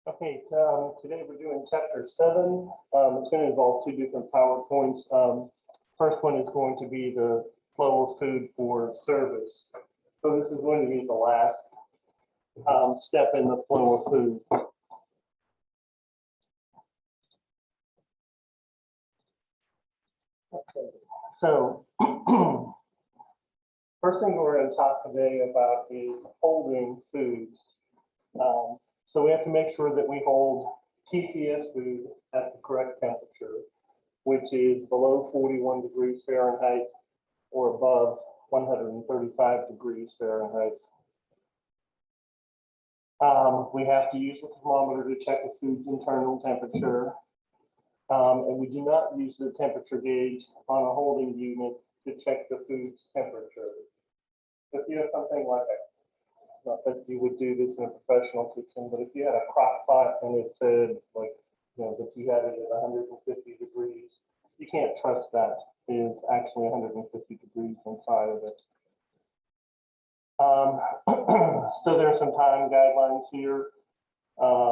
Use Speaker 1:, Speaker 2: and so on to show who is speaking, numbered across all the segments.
Speaker 1: Okay, today we're doing chapter 7. It's going to involve two different PowerPoints. First one is going to be the flow of food for service. So this is going to be the last step in the flow of food. Okay, so first thing we're going to talk today about is holding foods. So we have to make sure that we hold TCS food at the correct temperature, which is below 41 degrees Fahrenheit or above 135 degrees Fahrenheit. We have to use the thermometer to check the food's internal temperature. And we do not use the temperature gauge on a holding unit to check the food's temperature. If you have something like a, not that you would do this in a professional kitchen, but if you had a crock pot and it said like, that you had it at 150 degrees, you can't trust that is actually 150 degrees inside of it. So there's some time guidelines here. 4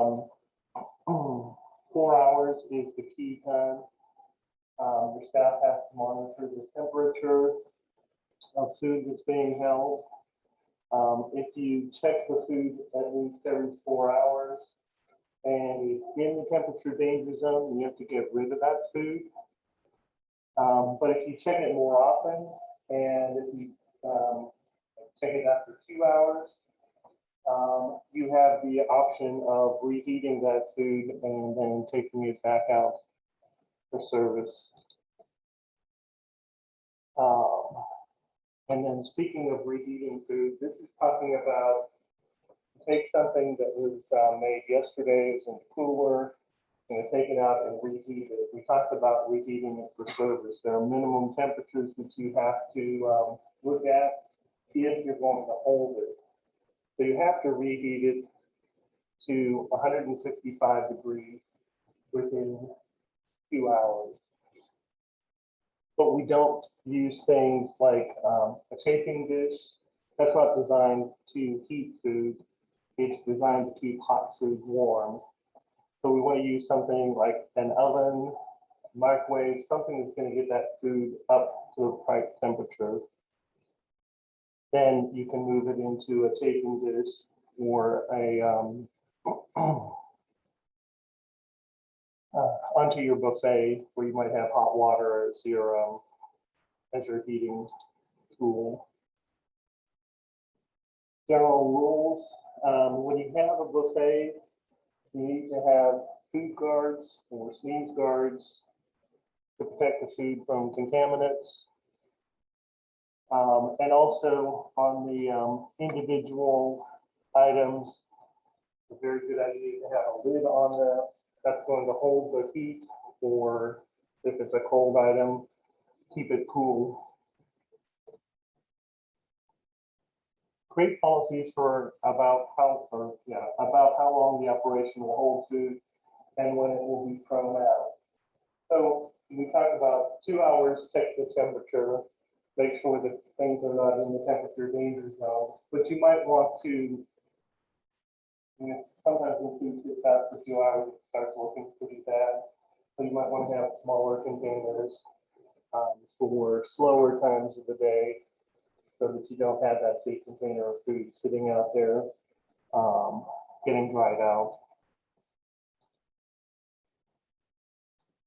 Speaker 1: hours is the key time. Your staff has to monitor the temperature of food that's being held. If you check the food at least every 4 hours and it's in the temperature danger zone, you have to get rid of that food. But if you check it more often and if you check it after 2 hours, you have the option of reheating that food and then taking it back out for service. And then speaking of reheating food, this is talking about take something that was made yesterday, it was in the cooler, and take it out and reheat it. We talked about reheating it for service. There are minimum temperatures that you have to look at if you're going to hold it. So you have to reheat it to 165 degrees within 2 hours. But we don't use things like a chafing dish. That's not designed to heat food. It's designed to keep hot food warm. So we want to use something like an oven, microwave, something that's going to get that food up to the right temperature. Then you can move it into a chafing dish or a onto your buffet where you might have hot water as your heating tool. General rules: when you have a buffet, you need to have food guards or sneeze guards to protect the food from contaminants. And also on the individual items, it's a very good idea to have a lid on that. That's going to hold the heat, or if it's a cold item, keep it cool. Create policies for about how long the operation will hold food and when it will be thrown out. So we talked about 2 hours, check the temperature, make sure that things are not in the temperature danger zone. But you might want to, sometimes when food sits out for 2 hours, it starts looking pretty bad. So you might want to have smaller containers for slower times of the day, so that you don't have that big container of food sitting out there getting dried out.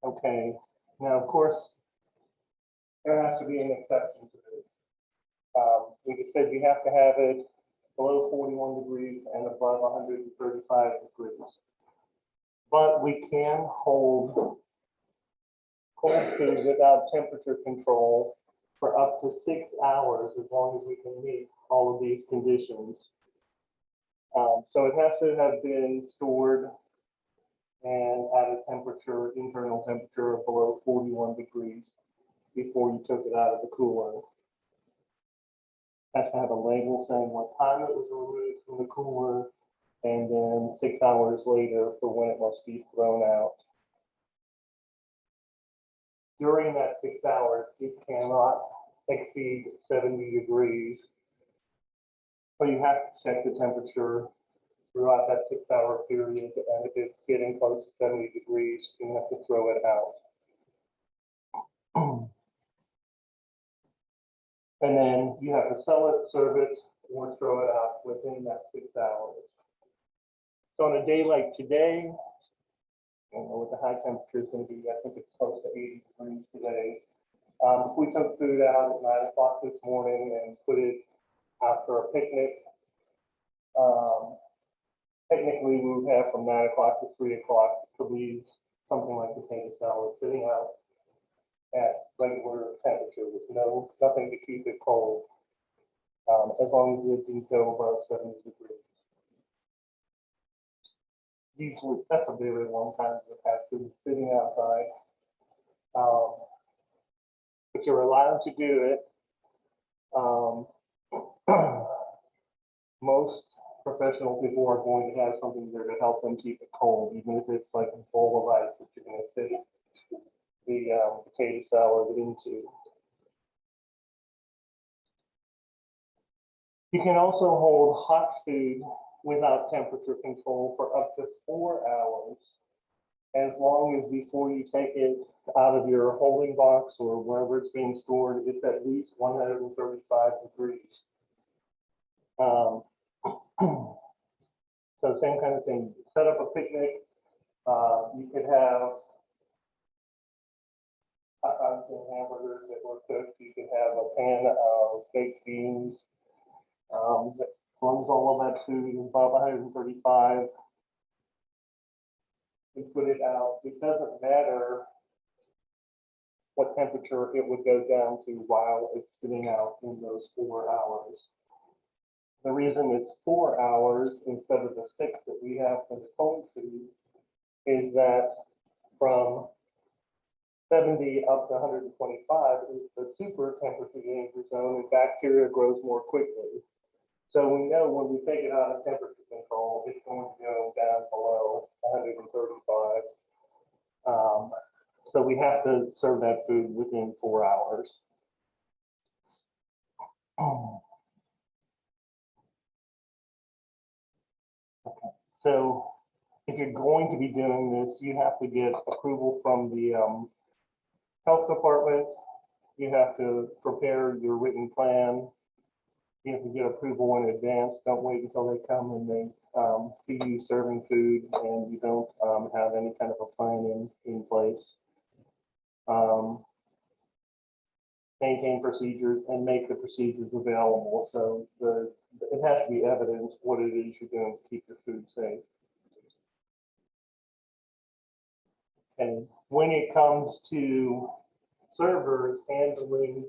Speaker 1: Okay, now of course, there has to be an exception to this. We just said you have to have it below 41 degrees and above 135 degrees. But we can hold cold food without temperature control for up to 6 hours, as long as we can meet all of these conditions. So it has to have been stored and at a temperature, internal temperature of below 41 degrees before you took it out of the cooler. It has to have a label saying what time it was removed from the cooler, and then 6 hours later for when it must be thrown out. During that 6 hours, it cannot exceed 70 degrees. So you have to check the temperature throughout that 6-hour period. And if it's getting close to 70 degrees, you have to throw it out. And then you have to sell it, serve it, or throw it out within that 6 hours. So on a day like today, I don't know what the high temperature is going to be. I think it's close to 80 degrees today. If we took food out at 9 o'clock this morning and put it out for a picnic, technically we would have from 9 o'clock to 3 o'clock to leave something like potato salad sitting out at regular temperature with nothing to keep it cold, as long as it didn't go above 70 degrees. Usually that's a very long time to have food sitting outside. But you're allowed to do it. Most professional people are going to have something there to help them keep it cold, even if it's like a bowl of rice that you're going to sit the potato salad into. You can also hold hot food without temperature control for up to 4 hours, as long as before you take it out of your holding box or wherever it's being stored, it's at least 135 degrees. So same kind of thing. Set up a picnic. You could have hot dogs and hamburgers that were cooked. You could have a pan of baked beans. As long as all of that food is above 135, you put it out. It doesn't matter what temperature it would go down to while it's sitting out in those 4 hours. The reason it's 4 hours instead of the 6 that we have for the cold food is that from 70 up to 125 is the super temperature danger zone, and bacteria grows more quickly. So we know when we take it out of temperature control, it's going to go down below 135. So we have to serve that food within 4 hours. Okay. So if you're going to be doing this, you have to get approval from the health department. You have to prepare your written plan. You have to get approval in advance. Don't wait until they come and they see you serving food and you don't have any kind of a plan in place. Maintain procedures and make the procedures available. So it has to be evidence what it is you're doing to keep your food safe. And when it comes to servers handling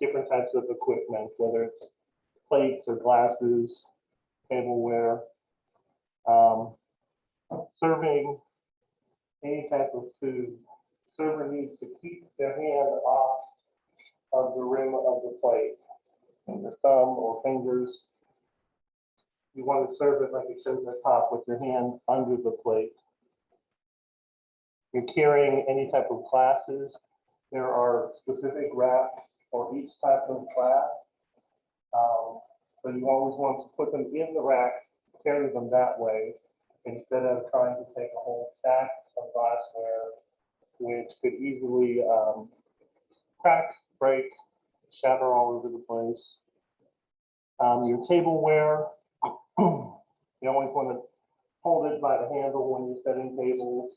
Speaker 1: different types of equipment, whether it's plates or glasses, tableware, serving any type of food, server needs to keep their hand off of the rim of the plate. And your thumb or fingers, you want to serve it like it shows at the top with your hand under the plate. You're carrying any type of glasses. There are specific racks for each type of glass. So you always want to put them in the rack, carry them that way, instead of trying to take a whole stack of glassware, which could easily crack, break, shatter all over the place. Your tableware, you always want to hold it by the handle when you're setting tables,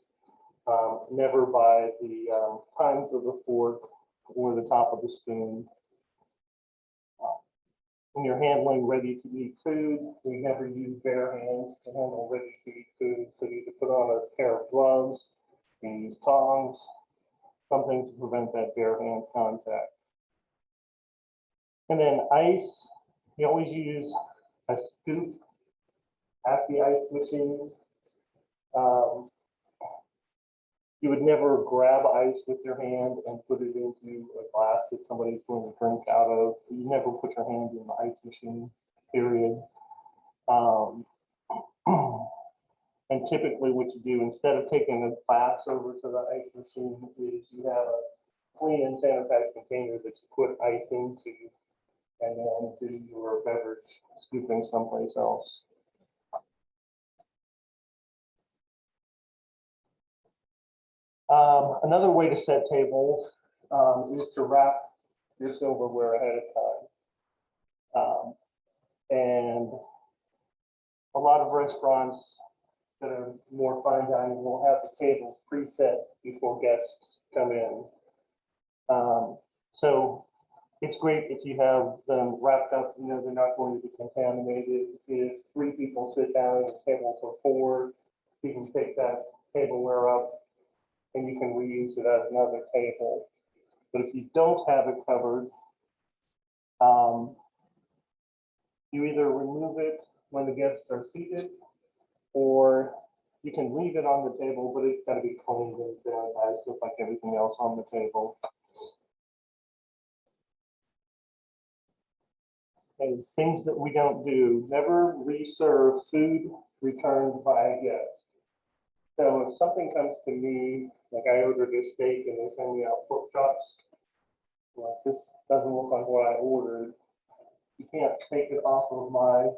Speaker 1: never by the tines of the fork or the top of the spoon. When you're handling ready-to-eat food, we never use bare hands to handle ready-to-eat food, so you can put on a pair of gloves, you can use tongs, something to prevent that bare hand contact. And then ice, you always use a scoop at the ice machine. You would never grab ice with your hand and put it into a glass that somebody's going to drink out of. You never put your hand in the ice machine, period. And typically what you do, instead of taking a glass over to the ice machine, is you have a clean and sanitized container that you put ice into and then do your beverage scooping someplace else. Another way to set tables is to wrap your silverware ahead of time. And a lot of restaurants that are more fine dining will have the tables preset before guests come in. So it's great if you have them wrapped up, you know, they're not going to be contaminated. If 3 people sit down at a table for 4, you can take that tableware up and you can reuse it as another table. But if you don't have it covered, you either remove it when the guests are seated, or you can leave it on the table, but it's got to be cleaned and sanitized just like everything else on the table. And things that we don't do: never reserve food returned by a guest. So if something comes to me, like I ordered a steak and they send me out pork chops, like this doesn't look like what I ordered, you can't take it off of my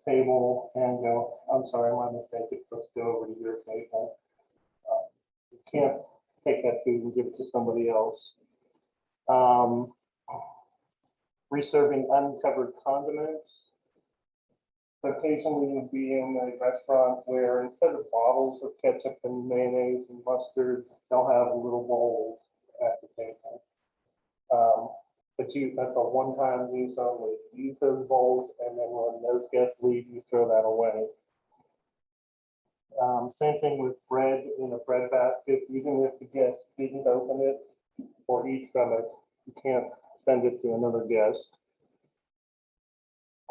Speaker 1: table and go, I'm sorry, my mistake, it's supposed to go over to your table. You can't take that food and give it to somebody else. Reserving uncovered condiments. So occasionally you'll be in a restaurant where instead of bottles of ketchup and mayonnaise and mustard, they'll have little bowls at the table. But that's a one-time use only. Use those bowls, and then when those guests leave, you throw that away. Same thing with bread in a bread basket. Even if the guest didn't open it or eat from it, you can't send it to another guest.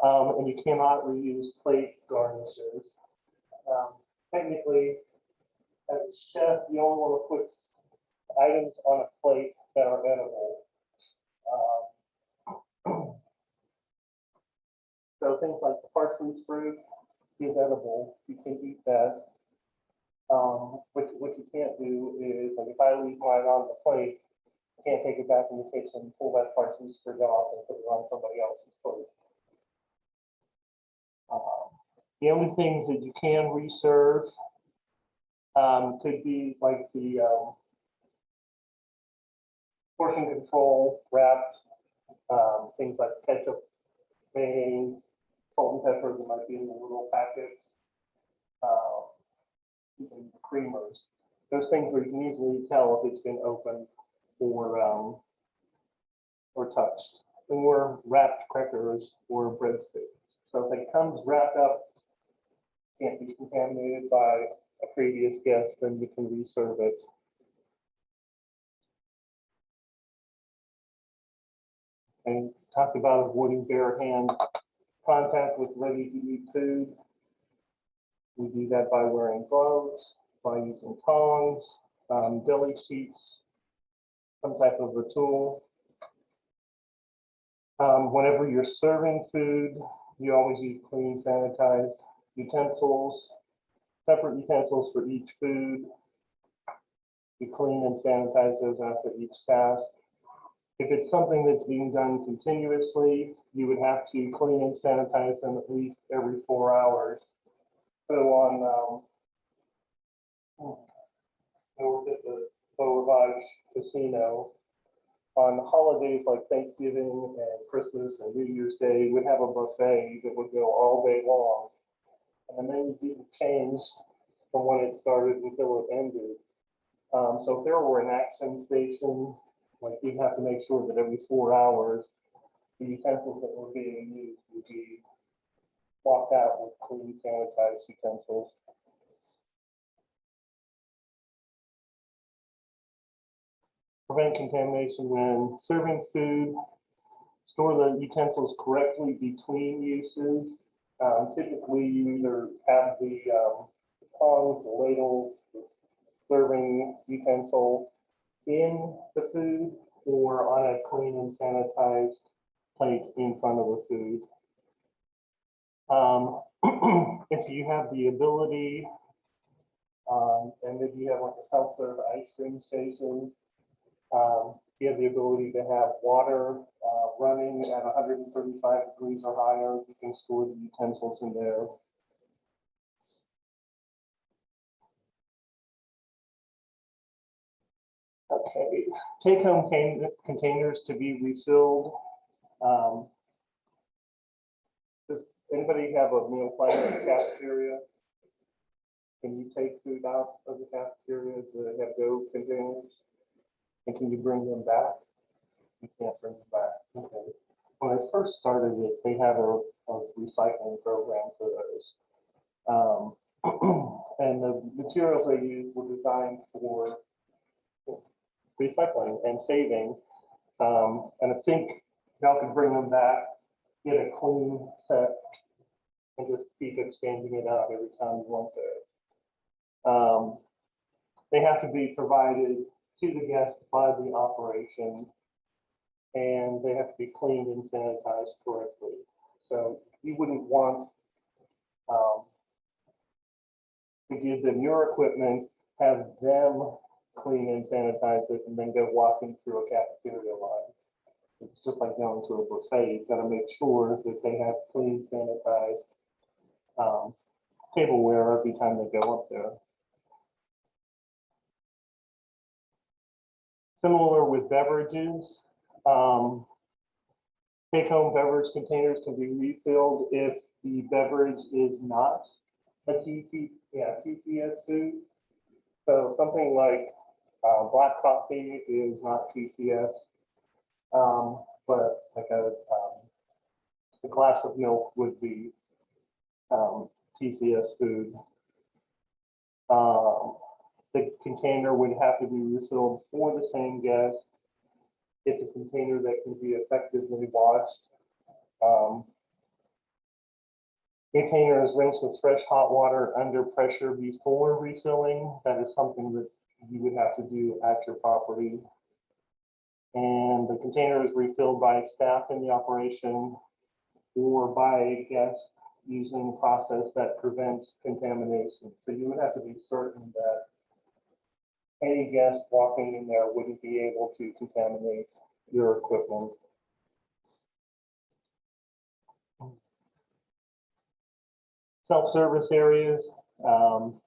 Speaker 1: And you cannot reuse plate garnishes. Technically, as a chef, you only want to put items on a plate that are edible. So things like the parsnip fruit is edible. You can eat that. What you can't do is, like, if I leave mine on the plate, I can't take it back in the kitchen, pull that parsnip fruit off, and put it on somebody else's plate. The only things that you can reserve could be like the portion control wrapped, things like ketchup, mayonnaise, salt and pepper that might be in the little packets, even creamers. Those things where you can easily tell if it's been opened or touched, or wrapped crackers or breadsticks. So if it comes wrapped up, can't be contaminated by a previous guest, then you can reserve it. And talked about avoiding bare hand contact with ready-to-eat food. We do that by wearing gloves, by using tongs, deli sheets, some type of a tool. Whenever you're serving food, you always use clean, sanitized utensils, separate utensils for each food. You clean and sanitize those after each task. If it's something that's being done continuously, you would have to clean and sanitize them at least every 4 hours. So on, I worked at the Beau Rivage Casino. On holidays like Thanksgiving and Christmas and New Year's Day, we'd have a buffet that would go all day long. And the menu didn't change from when it started until it ended. So if there were an action station, like you'd have to make sure that every 4 hours, the utensils that were being used would be walked out with clean, sanitized utensils. Prevent contamination when serving food. Store the utensils correctly between uses. Typically, you either have the tongs, the ladles, the serving utensil in the food, or on a clean and sanitized plate in front of the food. If you have the ability, and if you have like a self-serve ice cream station, you have the ability to have water running at 135 degrees or higher, you can store the utensils in there. Okay, take-home containers to be refilled. Does anybody have a meal plan in the cafeteria? Can you take food out of the cafeteria to have go containers? And can you bring them back? You can't bring them back. Okay. When I first started it, they had a recycling program for those. And the materials they used were designed for recycling and saving. And I think y'all could bring them back, get a clean set, and just keep exchanging it out every time you want to. They have to be provided to the guest by the operation, and they have to be cleaned and sanitized correctly. So you wouldn't want to give them your equipment, have them clean and sanitize it, and then go walking through a cafeteria line. It's just like going to a buffet. You've got to make sure that they have clean, sanitized tableware every time they go up there. Similar with beverages, take-home beverage containers can be refilled if the beverage is not a TCS food. So something like black coffee is not TCS, but like a glass of milk would be TCS food. The container would have to be refilled for the same guest. It's a container that can be effectively washed. Container is rinsed with fresh hot water under pressure before refilling. That is something that you would have to do at your property. And the container is refilled by staff in the operation or by a guest using a process that prevents contamination. So you would have to be certain that any guest walking in there wouldn't be able to contaminate your equipment. Self-service areas,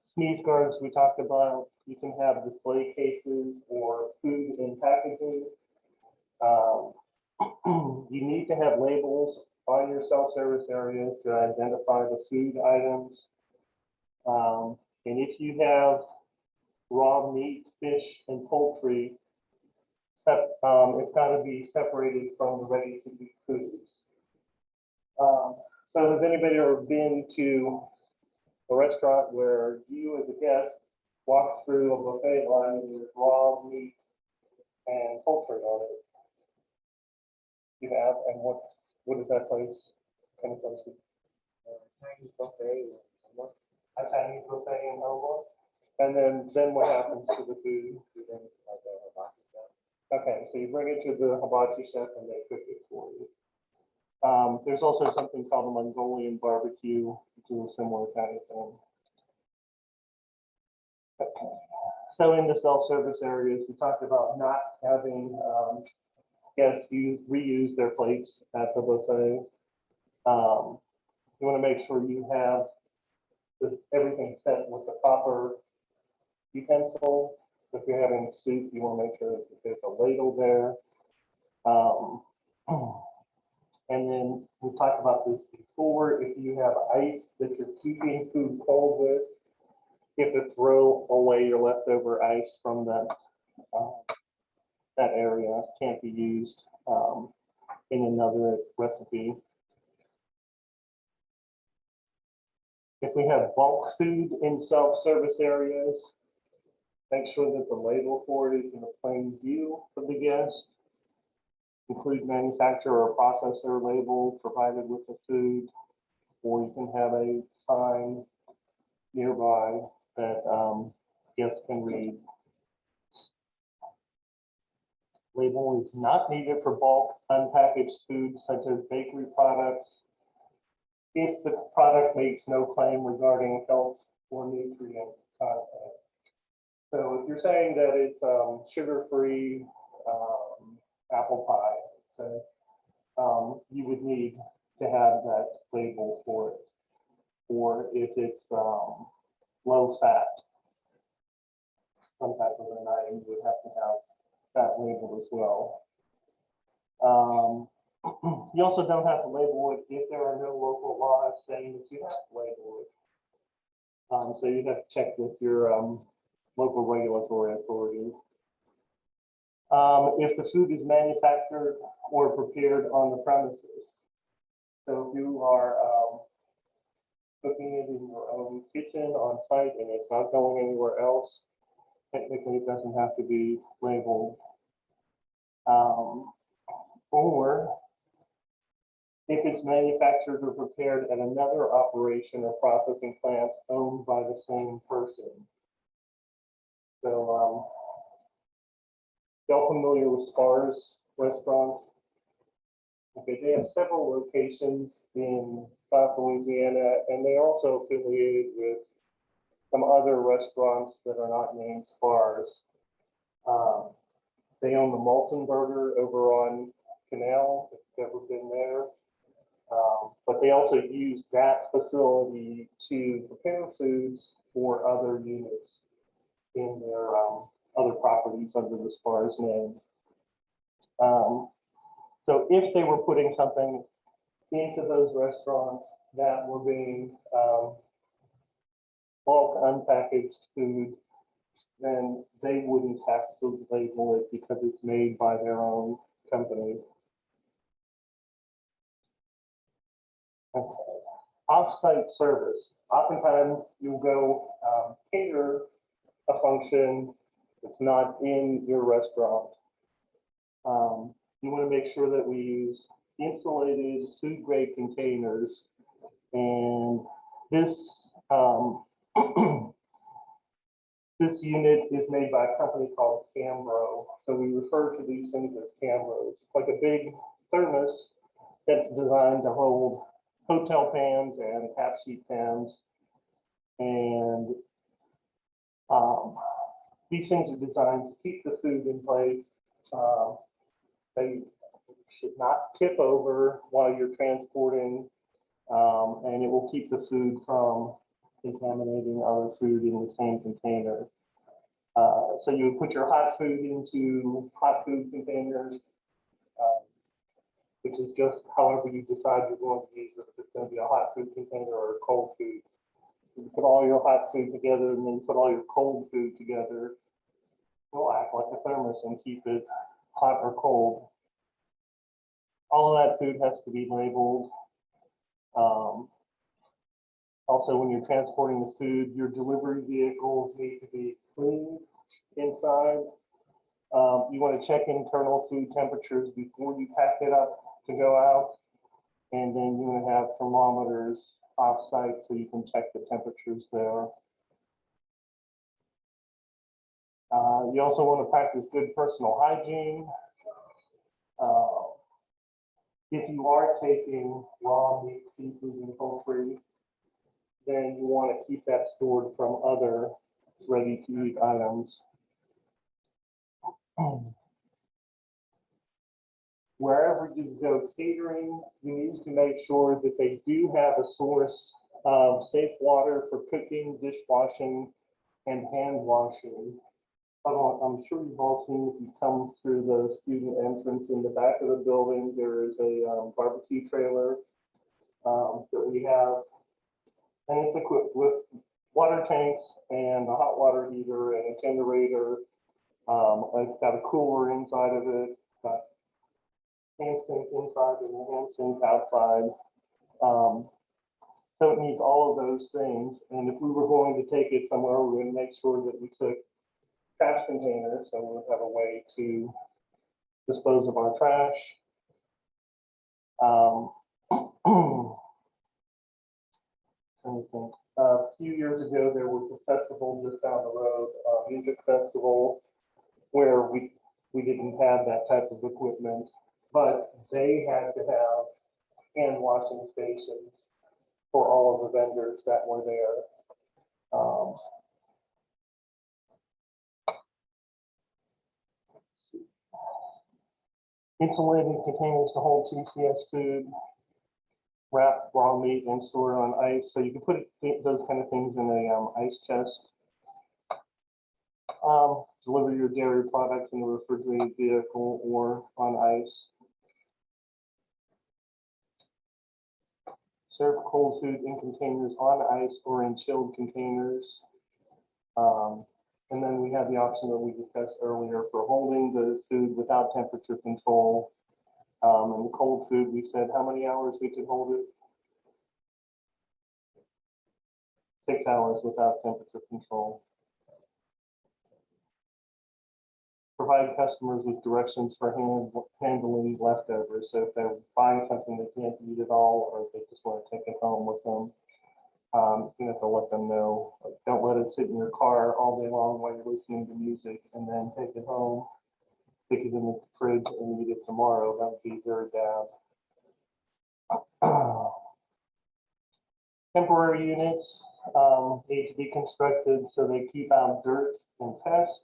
Speaker 1: sneeze guards we talked about. You can have display cases or food in packaging. You need to have labels on your self-service areas to identify the food items. And if you have raw meat, fish, and poultry, it's got to be separated from the ready-to-eat foods. So has anybody ever been to a restaurant where you as a guest walk through a buffet line and there's raw meat and poultry on it? You have, and what is that place? Kind of place? Chinese buffet. A Chinese buffet in Homewood. And then what happens to the food? Okay, so you bring it to the hibachi chef and they cook it for you. There's also something called a Mongolian barbecue, which is a similar kind of thing. Okay. So in the self-service areas, we talked about not having guests reuse their plates at the buffet. You want to make sure you have everything set with the proper utensil. If you're having soup, you want to make sure that there's a ladle there. And then we talked about this before. If you have ice that you're keeping food cold with, you have to throw away your leftover ice from that area. It can't be used in another recipe. If we have bulk food in self-service areas, make sure that the label for it is in a plain view for the guest. Include manufacturer or processor label provided with the food, or you can have a sign nearby that guests can read. Label is not needed for bulk unpackaged foods such as bakery products if the product makes no claim regarding health or nutrient content. So if you're saying that it's sugar-free apple pie, so you would need to have that label for it. Or if it's low fat, some type of an item, you would have to have that labeled as well. You also don't have to label it if there are no local laws saying that you have to label it. So you have to check with your local regulatory authority. If the food is manufactured or prepared on the premises. So if you are cooking it in your own kitchen on site and it's not going anywhere else, technically it doesn't have to be labeled. Or if it's manufactured or prepared at another operation or processing plant owned by the same person. So, y'all familiar with Spar's restaurant? Okay, they have several locations in South Louisiana, and they're also affiliated with some other restaurants that are not named Spar's. They own the Molten Burger over on Canal, if you've ever been there. But they also use that facility to prepare foods for other units in their other properties under the Spar's name. So if they were putting something into those restaurants that were being bulk unpackaged food, then they wouldn't have to label it because it's made by their own company. Okay. Off-site service. Oftentimes you'll go cater a function that's not in your restaurant. You want to make sure that we use insulated food grade containers, and this this unit is made by a company called Cambro. So we refer to these things as Cambros. It's like a big thermos that's designed to hold hotel pans and half sheet pans. And these things are designed to keep the food in place. They should not tip over while you're transporting, and it will keep the food from contaminating other food in the same container. So you would put your hot food into hot food containers, which is just however you decide you're going to use it, if it's going to be a hot food container or a cold food. You put all your hot food together and then put all your cold food together. It'll act like a thermos and keep it hot or cold. All of that food has to be labeled. Also, when you're transporting the food, your delivery vehicles need to be clean inside. You want to check internal food temperatures before you pack it up to go out. And then you want to have thermometers off-site so you can check the temperatures there. You also want to practice good personal hygiene. If you are taking raw meat, seafood, and poultry, then you want to keep that stored from other ready-to-eat items. Wherever you go catering, you need to make sure that they do have a source of safe water for cooking, dishwashing, and hand washing. I'm sure you've all seen, if you come through the student entrance in the back of the building, there is a barbecue trailer that we have, and it's equipped with water tanks and a hot water heater and a generator. It's got a cooler inside of it, got hand sink inside and a hand sink outside. So it needs all of those things. And if we were going to take it somewhere, we would make sure that we took trash containers, so we would have a way to dispose of our trash. A few years ago, there was a festival just down the road, a music festival, where we didn't have that type of equipment, but they had to have hand washing stations for all of the vendors that were there. Insulated containers to hold TCS food, wrap raw meat and store it on ice. So you can put those kind of things in a ice chest. deliver your dairy products in a refrigerated vehicle or on ice. Serve cold food in containers on ice or in chilled containers. And then we have the option that we discussed earlier for holding the food without temperature control. And the cold food, we said how many hours we could hold it? 6 hours without temperature control. Provide customers with directions for handling leftovers. So if they're buying something they can't eat at all, or if they just want to take it home with them, you have to let them know. Like, don't let it sit in your car all day long while you're listening to music and then take it home, stick it in the fridge and eat it tomorrow. That would be very bad. Temporary units need to be constructed so they keep out dirt and pests.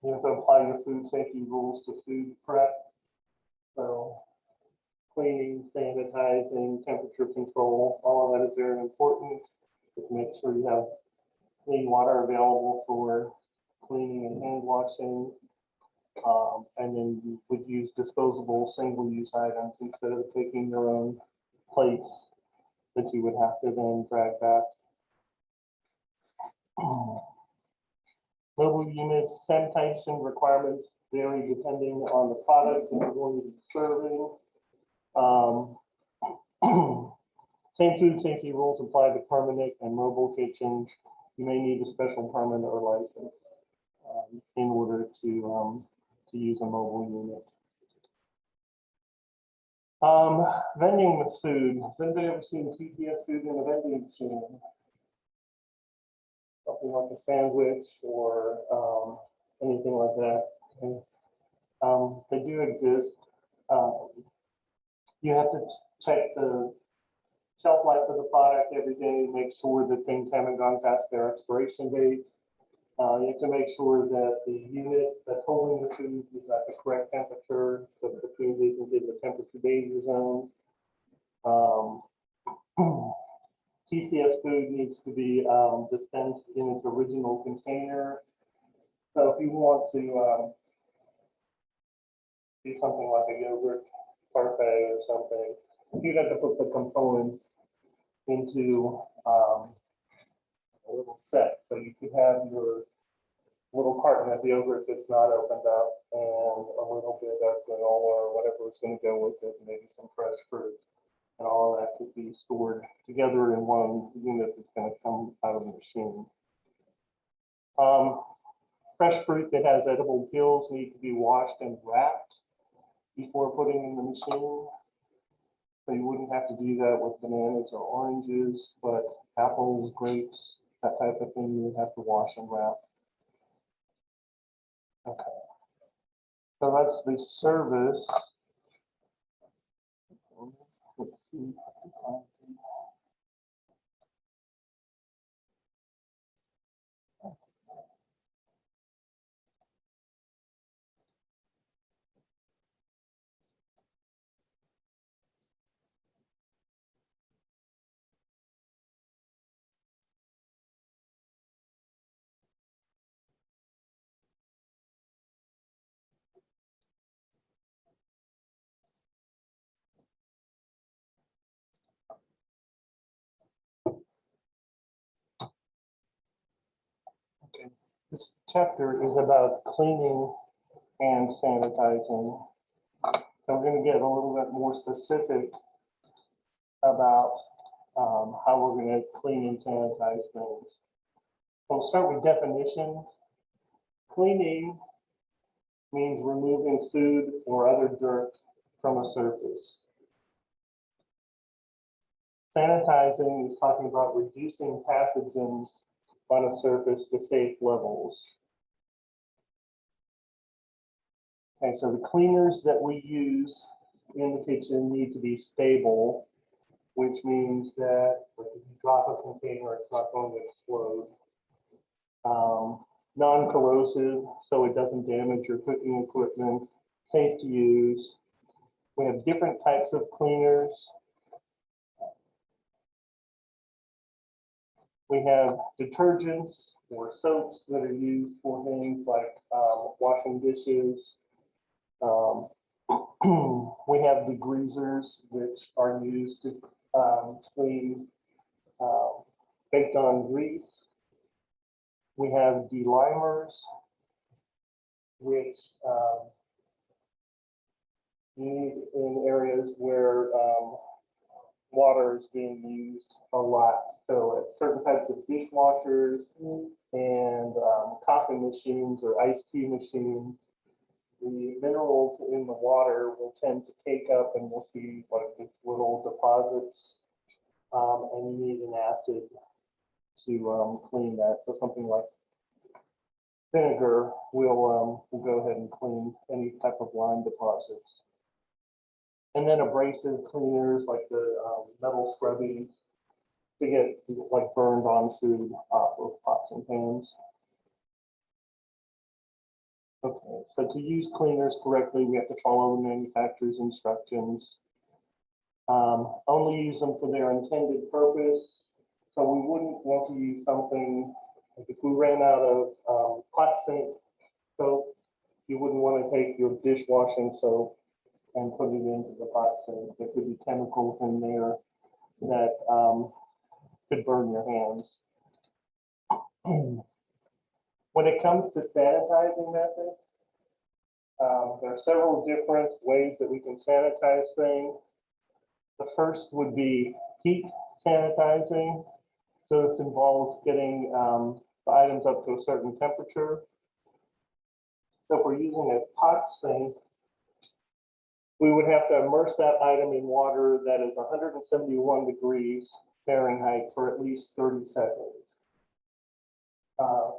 Speaker 1: You have to apply your food safety rules to food prep. So cleaning, sanitizing, temperature control, all of that is very important. Just make sure you have clean water available for cleaning and hand washing. And then you would use disposable single-use items instead of taking your own plates that you would have to then drag back. Mobile units, sanitation requirements vary depending on the product that you're going to be serving. Same food safety rules apply to permanent and mobile kitchens. You may need a special permit or license in order to use a mobile unit. Vending with food. Has anybody ever seen TTS food in a vending machine? Something like a sandwich or anything like that. Okay. They do exist. You have to check the shelf life of the product every day, make sure that things haven't gone past their expiration date. You have to make sure that the unit that's holding the food is at the correct temperature, so that the food isn't in the temperature danger zone. TCS food needs to be dispensed in its original container. So if you want to do something like a yogurt parfait or something, you'd have to put the components into a little set. So you could have your little carton of yogurt that's not opened up and a little bit of granola or whatever is going to go with it, maybe some fresh fruit. And all of that could be stored together in one unit that's going to come out of the machine. Fresh fruit that has edible peels need to be washed and wrapped before putting in the machine. So you wouldn't have to do that with bananas or oranges, but apples, grapes, that type of thing, you would have to wash and wrap. Okay. So that's the service. Let's see. Okay. This chapter is about cleaning and sanitizing. So we're going to get a little bit more specific about how we're going to clean and sanitize things. So we'll start with definitions. Cleaning means removing food or other dirt from a surface. Sanitizing is talking about reducing pathogens on a surface to safe levels. Okay, so the cleaners that we use in the kitchen need to be stable, which means that if you drop a container, it's not going to explode. Non-corrosive, so it doesn't damage your cooking equipment, safe to use. We have different types of cleaners. We have detergents or soaps that are used for things like washing dishes. We have degreasers, which are used to clean baked on grease. We have delimers, which you need in areas where water is being used a lot. So at certain types of dishwashers and coffee machines or iced tea machines, the minerals in the water will tend to cake up and you'll see like these little deposits, and you need an acid to clean that. So something like vinegar will go ahead and clean any type of lime deposits. And then abrasive cleaners like the metal scrubbies to get like burned on food off of pots and pans. Okay, so to use cleaners correctly, we have to follow the manufacturer's instructions. Only use them for their intended purpose. So we wouldn't want to use something, like if we ran out of pot sink soap, you wouldn't want to take your dishwashing soap and put it into the pot sink. There could be chemicals in there that could burn your hands. When it comes to sanitizing methods, there are several different ways that we can sanitize things. The first would be heat sanitizing. So this involves getting the items up to a certain temperature. So if we're using a pot sink, we would have to immerse that item in water that is 171 degrees Fahrenheit for at least 30 seconds.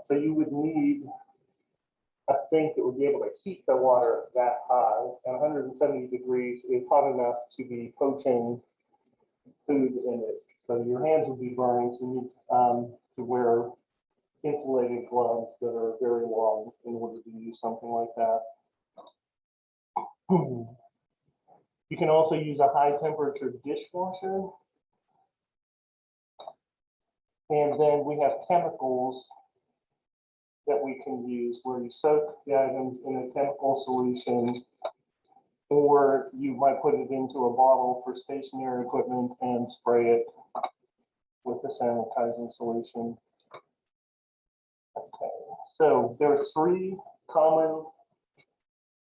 Speaker 1: So you would need a sink that would be able to heat the water that high, and 170 degrees is hot enough to be poaching food in it. So your hands would be burned, so you need to wear insulated gloves that are very long in order to use something like that. You can also use a high temperature dishwasher. And then we have chemicals that we can use where you soak the items in a chemical solution, or you might put it into a bottle for stationary equipment and spray it with the sanitizing solution. Okay, so there are 3 common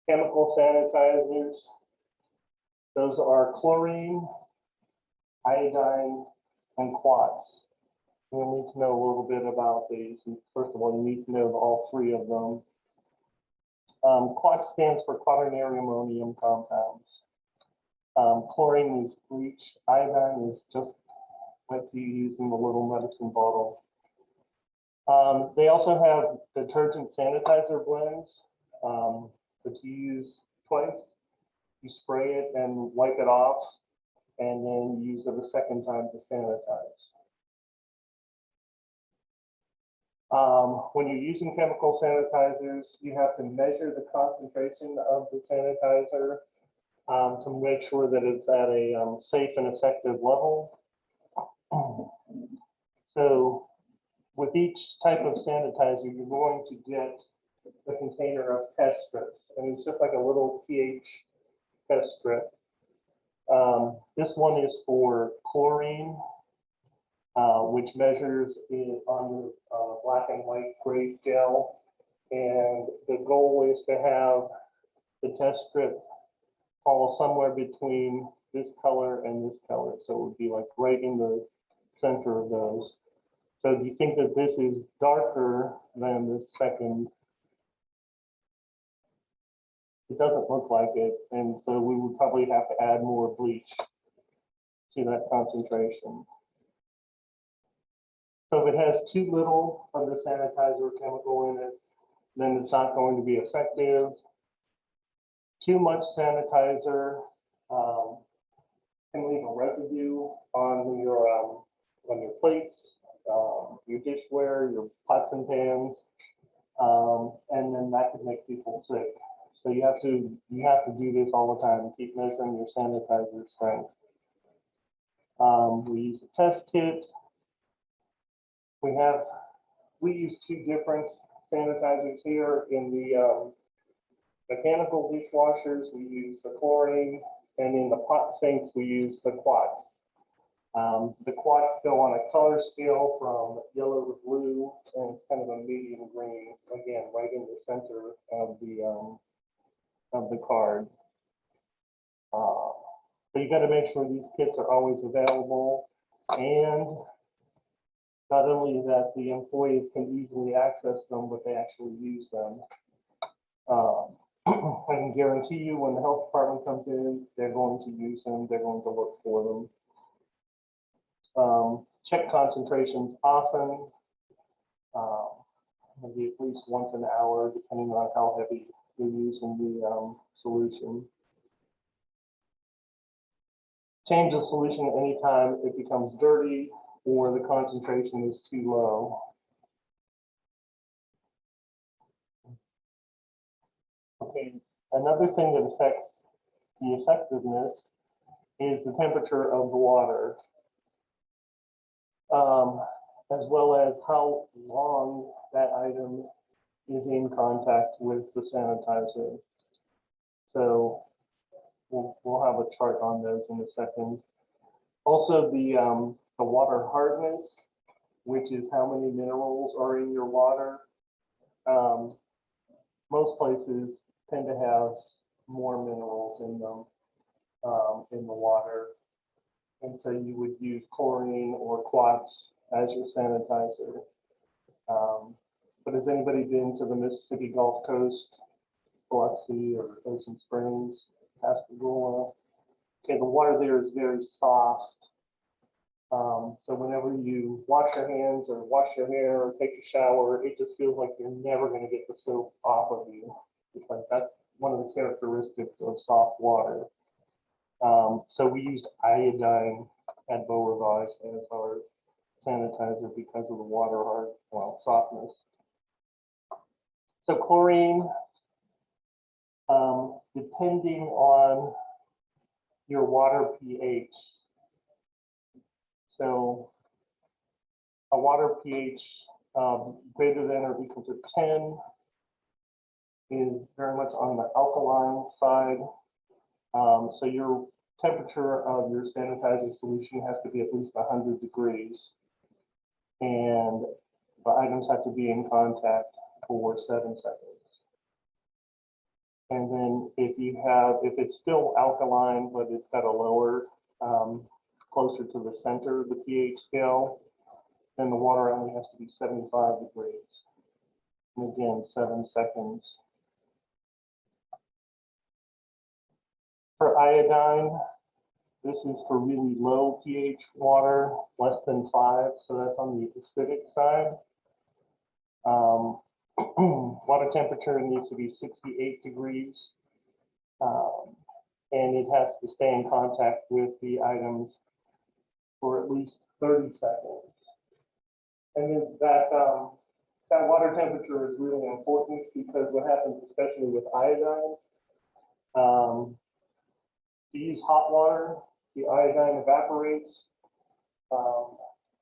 Speaker 1: chemical sanitizers. Those are chlorine, iodine, and quartz. We'll need to know a little bit about these. And first of all, you need to know all 3 of them. Quartz stands for quaternary ammonium compounds. Chlorine is bleach. Iodine is just like you use in the little medicine bottle. They also have detergent sanitizer blends that you use twice. You spray it and wipe it off, and then use it a second time to sanitize. When you're using chemical sanitizers, you have to measure the concentration of the sanitizer to make sure that it's at a safe and effective level. So with each type of sanitizer, you're going to get a container of test strips, and it's just like a little pH test strip. This one is for chlorine, which measures it on the black and white gray scale. And the goal is to have the test strip fall somewhere between this color and this color. So it would be like right in the center of those. So do you think that this is darker than the second? It doesn't look like it, and so we would probably have to add more bleach to that concentration. So if it has too little of the sanitizer chemical in it, then it's not going to be effective. Too much sanitizer can leave a residue on your plates, your dishware, your pots and pans, and then that could make people sick. So you have to do this all the time. Keep measuring your sanitizer strength. We use a test kit. we use two different sanitizers here. In the mechanical dishwashers, we use the chlorine, and in the pot sinks, we use the quats. The quats go on a color scale from yellow to blue and kind of a medium green, again, right in the center of the card. So you got to make sure these kits are always available, and not only that the employees can easily access them, but they actually use them. I can guarantee you when the health department comes in, they're going to use them, they're going to look for them. Check concentrations often, maybe at least once an hour, depending on how heavy you're using the solution. Change the solution anytime it becomes dirty or the concentration is too low. Okay, another thing that affects the effectiveness is the temperature of the water, as well as how long that item is in contact with the sanitizer. So we'll have a chart on those in a second. Also, the water hardness, which is how many minerals are in your water. Most places tend to have more minerals in them in the water, and so you would use chlorine or quats as your sanitizer. But has anybody been to the Mississippi Gulf Coast, Biloxi, or Ocean Springs, Pascagoula? Okay, the water there is very soft. So whenever you wash your hands or wash your hair or take a shower, it just feels like you're never going to get the soap off of you. Because that's one of the characteristics of soft water. So we used iodine at Beauregard as our sanitizer because of the water softness. So chlorine, depending on your water pH. So a water pH greater than or equal to 10 is very much on the alkaline side. So your temperature of your sanitizer solution has to be at least 100 degrees. And the items have to be in contact for 7 seconds. And then if it's still alkaline, but it's got a lower, closer to the center of the pH scale, then the water only has to be 75 degrees. And again, 7 seconds. For iodine, this is for really low pH water, less than 5, so that's on the acidic side. Water temperature needs to be 68 degrees, and it has to stay in contact with the items for at least 30 seconds. And then that water temperature is really important because what happens, especially with iodine, to use hot water, the iodine evaporates,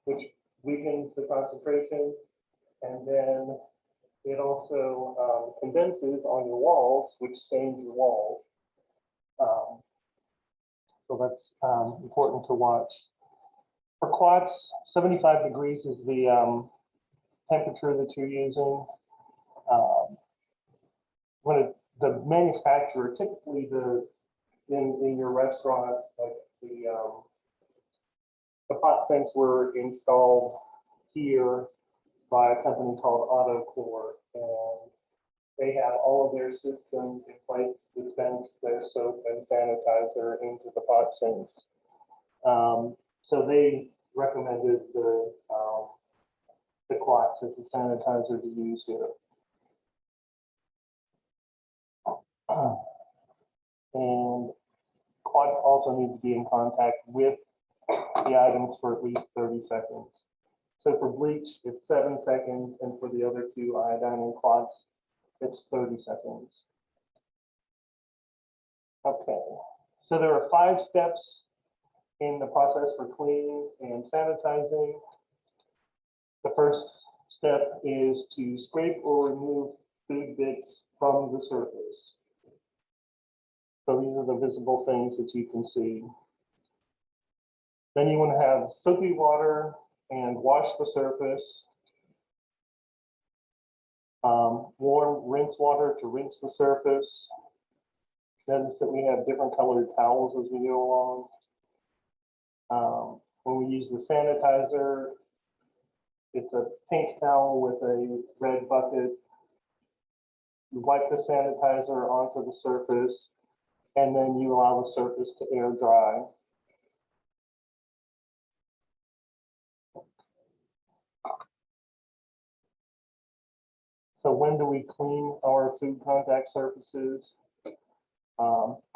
Speaker 1: which weakens the concentration, and then it also condenses on your walls, which stains your walls. So that's important to watch. For quats, 75 degrees is the temperature that you're using. The manufacturer, typically in your restaurant, like the pot sinks were installed here by a company called AutoCore, and they have all of their systems in place to dispense their soap and sanitizer into the pot sinks. So they recommended the quats as a sanitizer to use here. And quats also need to be in contact with the items for at least 30 seconds. So for bleach, it's 7 seconds, and for the other two, iodine and quats, it's 30 seconds. Okay, so there are 5 steps in the process for cleaning and sanitizing. The first step is to scrape or remove food bits from the surface. So these are the visible things that you can see. Then you want to have soapy water and wash the surface. Warm rinse water to rinse the surface. Notice that we have different colored towels as we go along. When we use the sanitizer, it's a pink towel with a red bucket. You wipe the sanitizer onto the surface, and then you allow the surface to air dry. So when do we clean our food contact surfaces?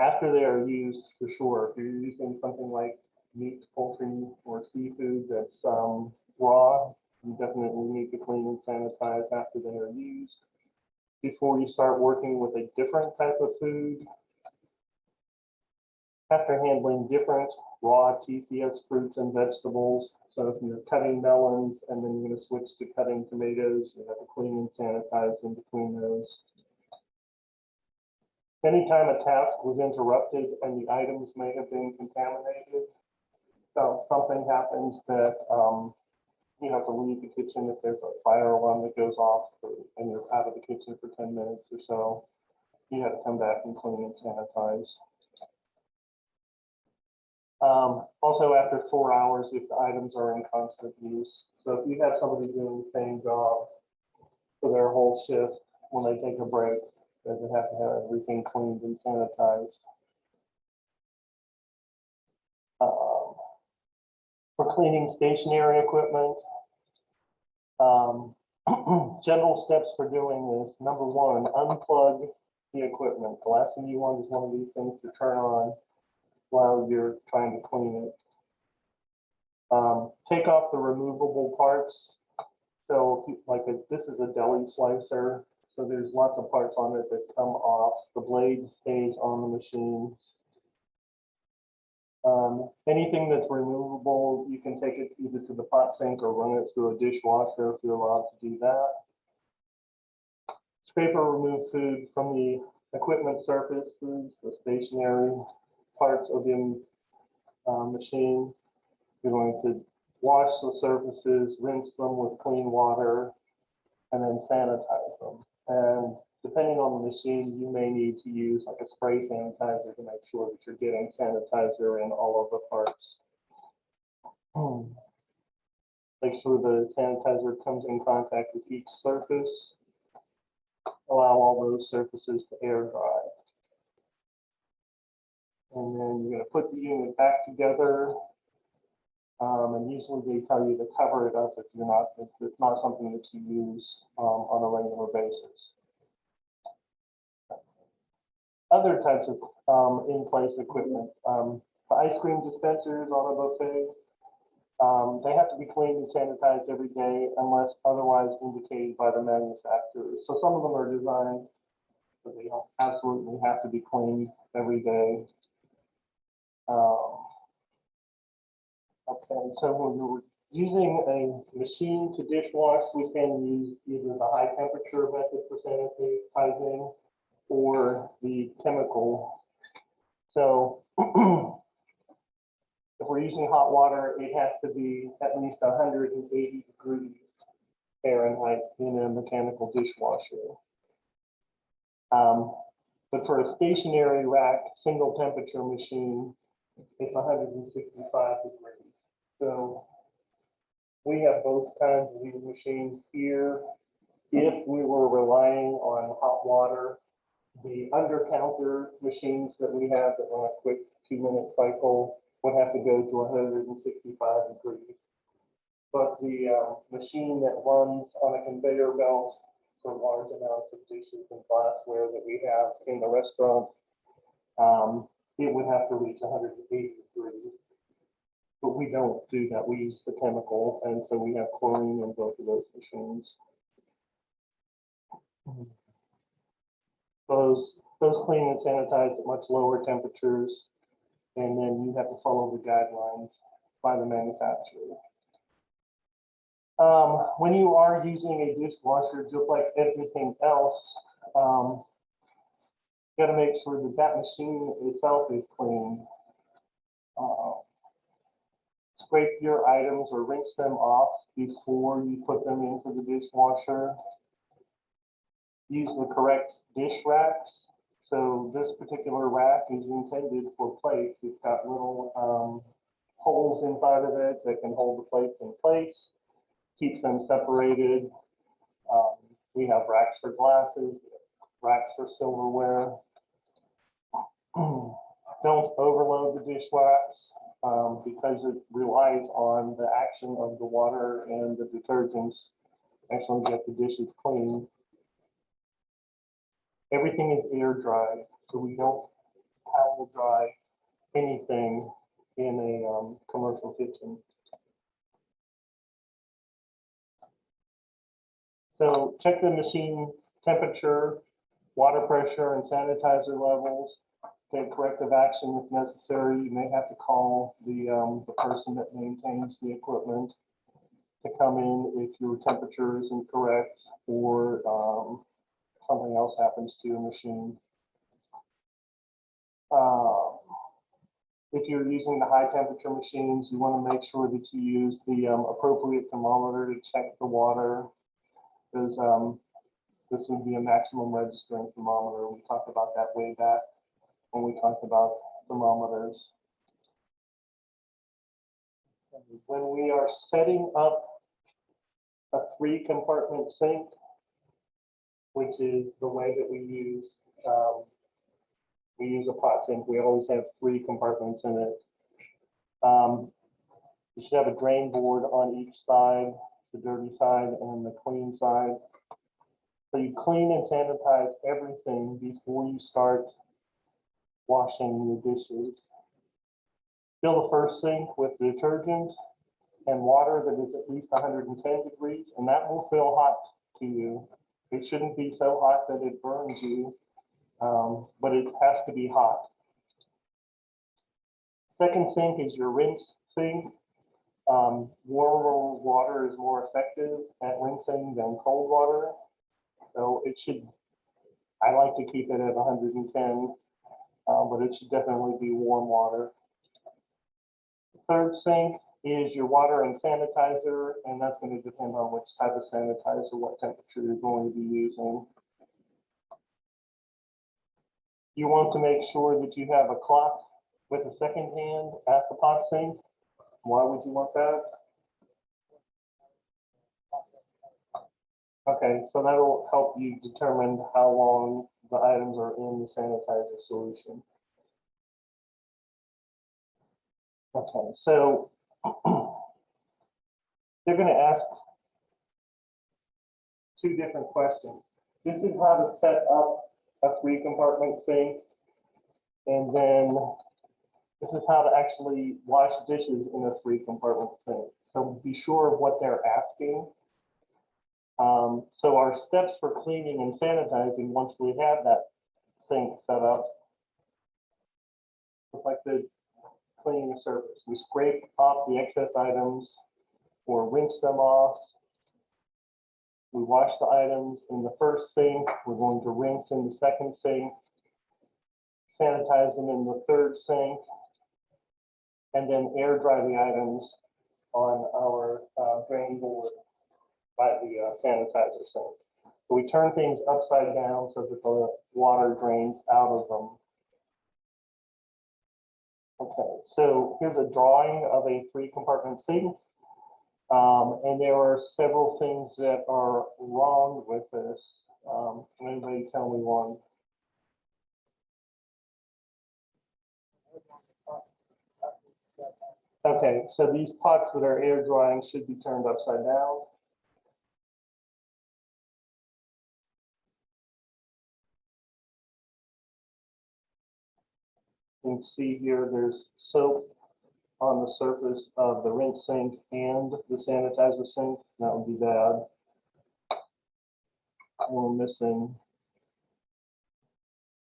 Speaker 1: After they are used, for sure. If you're using something like meat, poultry, or seafood that's raw, you definitely need to clean and sanitize after they are used. Before you start working with a different type of food, after handling different raw TCS fruits and vegetables, so if you're cutting melons and then you're going to switch to cutting tomatoes, you have to clean and sanitize in between those. Anytime a task was interrupted and the items may have been contaminated, so something happens that you have to leave the kitchen if there's a fire alarm that goes off and you're out of the kitchen for 10 minutes or so, you have to come back and clean and sanitize. Also, after 4 hours, if the items are in constant use. So if you have somebody doing the same job for their whole shift, when they take a break, they have to have everything cleaned and sanitized. For cleaning stationary equipment, general steps for doing this. Number one, unplug the equipment. The last thing you want is one of these things to turn on while you're trying to clean it. Take off the removable parts. So like this is a deli slicer. So there's lots of parts on it that come off. The blade stays on the machine. Anything that's removable, you can take it either to the pot sink or run it through a dishwasher if you're allowed to do that. Scrape or remove food from the equipment surfaces, the stationary parts of the machine. You're going to wash the surfaces, rinse them with clean water, and then sanitize them. And depending on the machine, you may need to use like a spray sanitizer to make sure that you're getting sanitizer in all of the parts. Make sure the sanitizer comes in contact with each surface. Allow all those surfaces to air dry. And then you're going to put the unit back together. And usually they tell you to cover it up if it's not something that you use on a regular basis. Other types of in-place equipment. The ice cream dispensers on a buffet, they have to be cleaned and sanitized every day unless otherwise indicated by the manufacturer. So some of them are designed so they don't absolutely have to be cleaned every day. Okay, so when you're using a machine to dishwash, we can use either the high temperature method for sanitizing or the chemical. So if we're using hot water, it has to be at least 180 degrees Fahrenheit in a mechanical dishwasher. But for a stationary rack, single temperature machine, it's 165 degrees. So we have both kinds of these machines here. If we were relying on hot water, the under-counter machines that we have that run a quick 2-minute cycle would have to go to 165 degrees. But the machine that runs on a conveyor belt for large amounts of dishes and glassware that we have in the restaurant, it would have to reach 180 degrees. But we don't do that. We use the chemical, and so we have chlorine in both of those machines. Those clean and sanitize at much lower temperatures, and then you have to follow the guidelines by the manufacturer. When you are using a dishwasher, just like everything else, you got to make sure that that machine itself is clean. Scrape your items or rinse them off before you put them into the dishwasher. Use the correct dish racks. So this particular rack is intended for plates. It's got little holes inside of it that can hold the plates in place, keeps them separated. We have racks for glasses, racks for silverware. Don't overload the dish racks because it relies on the action of the water and the detergents actually get the dishes clean. Everything is air dried, so we don't towel dry anything in a commercial kitchen. So check the machine temperature, water pressure, and sanitizer levels. Take corrective action if necessary. You may have to call the person that maintains the equipment to come in if your temperature isn't correct or something else happens to your machine. If you're using the high temperature machines, you want to make sure that you use the appropriate thermometer to check the water, because this would be a maximum registering thermometer. We talked about that way back when we talked about thermometers. When we are setting up a 3-compartment sink, which is the way that we use a pot sink. We always have 3 compartments in it. You should have a drain board on each side, the dirty side and the clean side. So you clean and sanitize everything before you start washing your dishes. Fill the first sink with detergent and water that is at least 110 degrees, and that will feel hot to you. It shouldn't be so hot that it burns you, but it has to be hot. Second sink is your rinse sink. Warm water is more effective at rinsing than cold water. So it should, I like to keep it at 110, but it should definitely be warm water. The third sink is your water and sanitizer, and that's going to depend on which type of sanitizer, what temperature you're going to be using. You want to make sure that you have a clock with a second hand at the pot sink. Why would you want that? Okay, so that'll help you determine how long the items are in the sanitizer solution. Okay, so they're going to ask 2 different questions. This is how to set up a 3-compartment sink, and then this is how to actually wash dishes in a 3-compartment sink. So be sure of what they're asking. So our steps for cleaning and sanitizing, once we have that sink set up, look like the cleaning the surface. We scrape off the excess items or rinse them off. We wash the items in the first sink. We're going to rinse in the second sink, sanitize them in the third sink, and then air dry the items on our drain board by the sanitizer sink. So we turn things upside down so that the water drains out of them. Okay, so here's a drawing of a 3-compartment sink. And there are several things that are wrong with this. Can anybody tell me one? Okay, so these pots that are air drying should be turned upside down. You can see here there's soap on the surface of the rinse sink and the sanitizer sink. That would be bad. And we're missing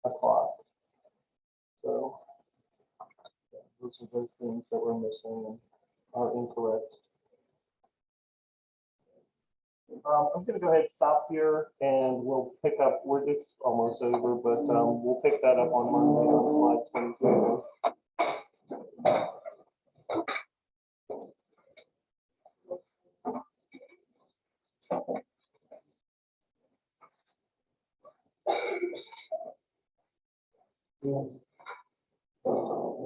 Speaker 1: a cloth. So those are those things that we're missing and are incorrect. I'm gonna go ahead and stop here and we'll pick up, we're just almost over, but we'll pick that up on Monday on slide 22.